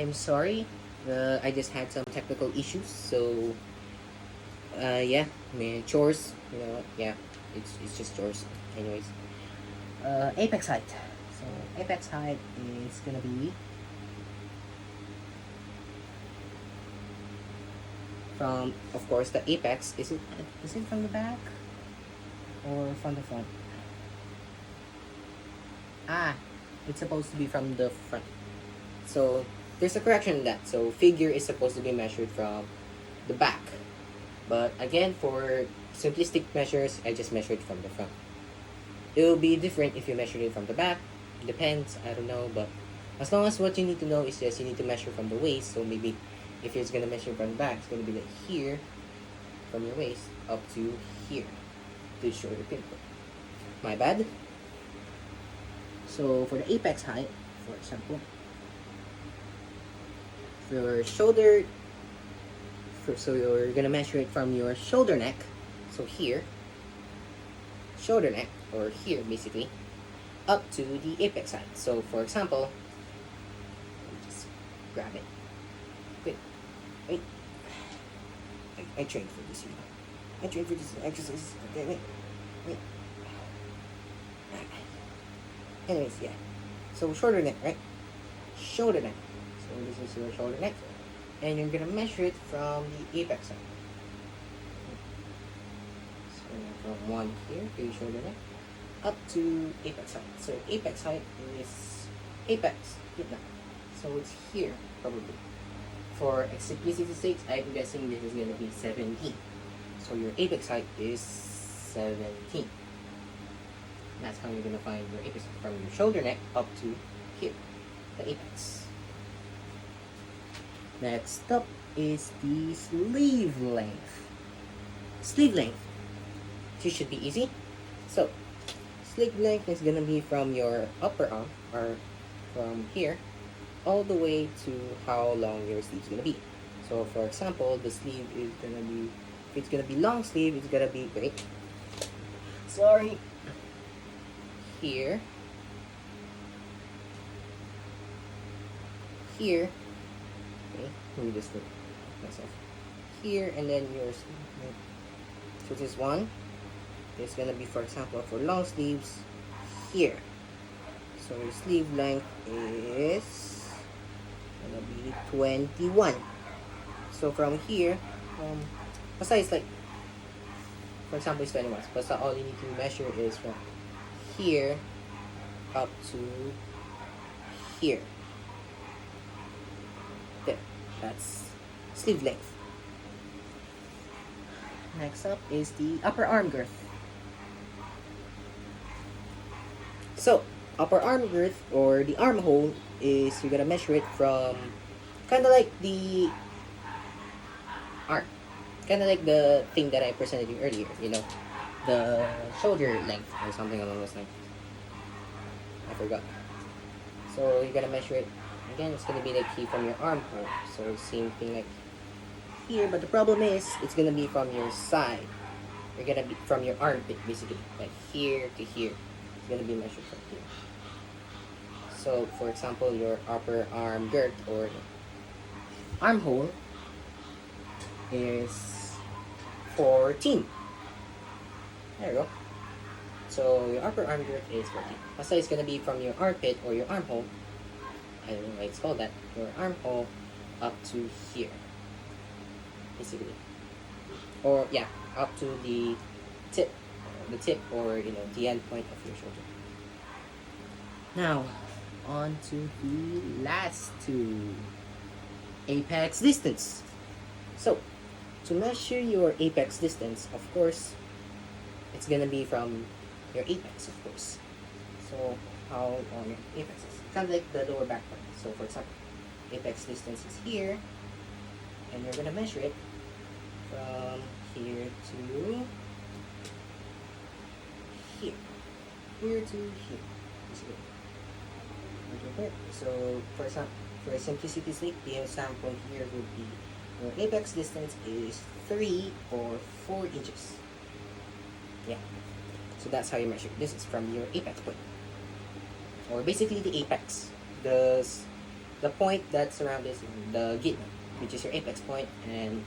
I'm sorry, I just had some technical issues, so yeah, I mean, chores, you know what, yeah, it's just chores. Anyways, apex height. So apex height is gonna be from, of course, the apex. Is it from the back or from the front? Ah, it's supposed to be from the front. So there's a correction in that. So figure is supposed to be measured from the back. But again, for simplistic measures, I just measured from the front. It will be different if you measure it from the back. Depends, I don't know. But as long as what you need to know is just you need to measure from the waist. So maybe if it's going to measure from the back, it's going to be like here, from your waist, up to here, to show the pinpoint. My bad. So for the apex height, for example, for shoulder, so you're gonna measure it from your shoulder neck, so here, shoulder neck, or here basically, up to the apex height. So for example, let me just grab it. Wait. I trained for this, you know. I trained for this exercise. Okay, wait. Anyways, yeah. So shoulder neck, right? Shoulder neck. So this is your shoulder neck. And you're gonna measure it from the apex height. So from one here to your shoulder neck up to apex height. So apex height is apex, hit now. So it's here probably. For simplicity's sake, I'm guessing this is gonna be 17. So your apex height is 17. That's how you're gonna find your apex from your shoulder neck up to here, the apex. Next up is the sleeve length. Sleeve length. This should be easy. So, sleeve length is gonna be from your upper arm, or from here, all the way to how long your sleeve is gonna be. So, for example, the sleeve is gonna be, if it's gonna be long sleeve, it's gonna be, wait, sorry, here, here, okay, let me just look myself, here, and then your sleeve. So this one is gonna be, for example, for long sleeves, here. So your sleeve length is gonna be 21. So from here, basta it's like, for example, it's 21. Basta all you need to measure is from here up to here. There, that's sleeve length. Next up is the upper arm girth. So, upper arm girth, or the armhole, is you're gonna measure it from kind of like the arm, kind of like the thing that I presented you earlier, you know, the shoulder length or something along those lines. I forgot. So you're gonna measure it again. It's gonna be like here from your armhole. So same thing like here, but the problem is it's gonna be from your side. You're gonna be from your armpit basically, like here to here. It's gonna be measured from here. So for example, your upper arm girth or armhole is 14. There you go. So your upper arm girth is 14. Basta it's gonna be from your armpit or your armhole. I don't know why it's called that. Your armhole up to here, basically. Or yeah, up to the tip, or you know, the end point of your shoulder. Now, on to the last two. Apex distance. So, to measure your apex distance, of course, it's gonna be from your apex, of course. So, how long your apex is. Kind of like the lower back part. So, for example, apex distance is here, and you're gonna measure it from here to here. Here to here. So, for example, for simplicity's sake, the example here would be your apex distance is 3 or 4 inches. Yeah. So that's how you measure. This is from your apex point, or basically the apex. The the point that surrounds the gitna, which is your apex point, and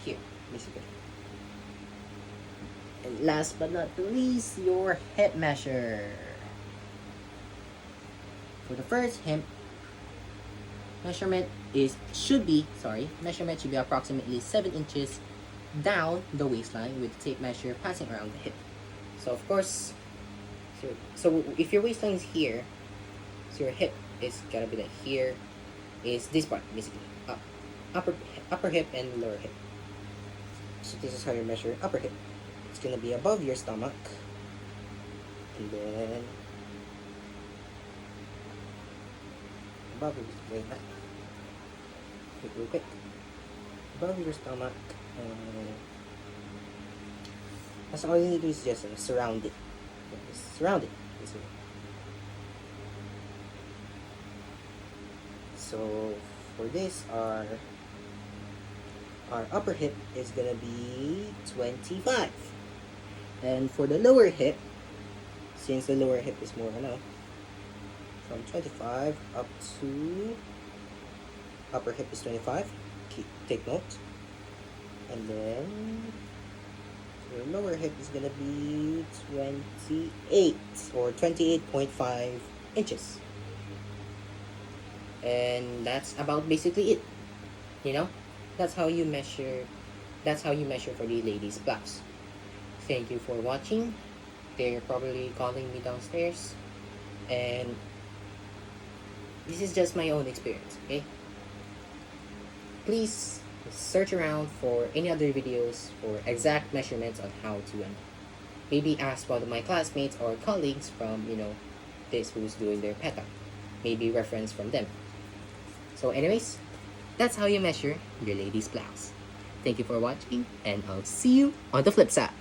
here, basically. And last but not least, your hip measure. For the first hip, measurement should be approximately 7 inches down the waistline with the tape measure passing around the hip. So of course, so if your waistline is here, so your hip is gotta be like here, is this part basically, upper hip and lower hip. So this is how you measure upper hip. It's gonna be above your stomach, and then above your wait, real quick, above your stomach, and that's all you need to do is just surround it. Surround it. So for this, our upper hip is gonna be 25, and for the lower hip, since the lower hip is more from 25 up to upper hip is 25. Take note, and then your lower hip is gonna be 28 or 28.5 inches. And that's about basically it. That's how you measure for the ladies' blouse. Thank you for watching. They're probably calling me downstairs, and this is just my own experience, okay? Please search around for any other videos for exact measurements on how to, and maybe ask one of my classmates or colleagues from this who's doing their peta. Maybe reference from them. So anyways, that's how you measure your ladies' blouse. Thank you for watching, and I'll see you on the flip side.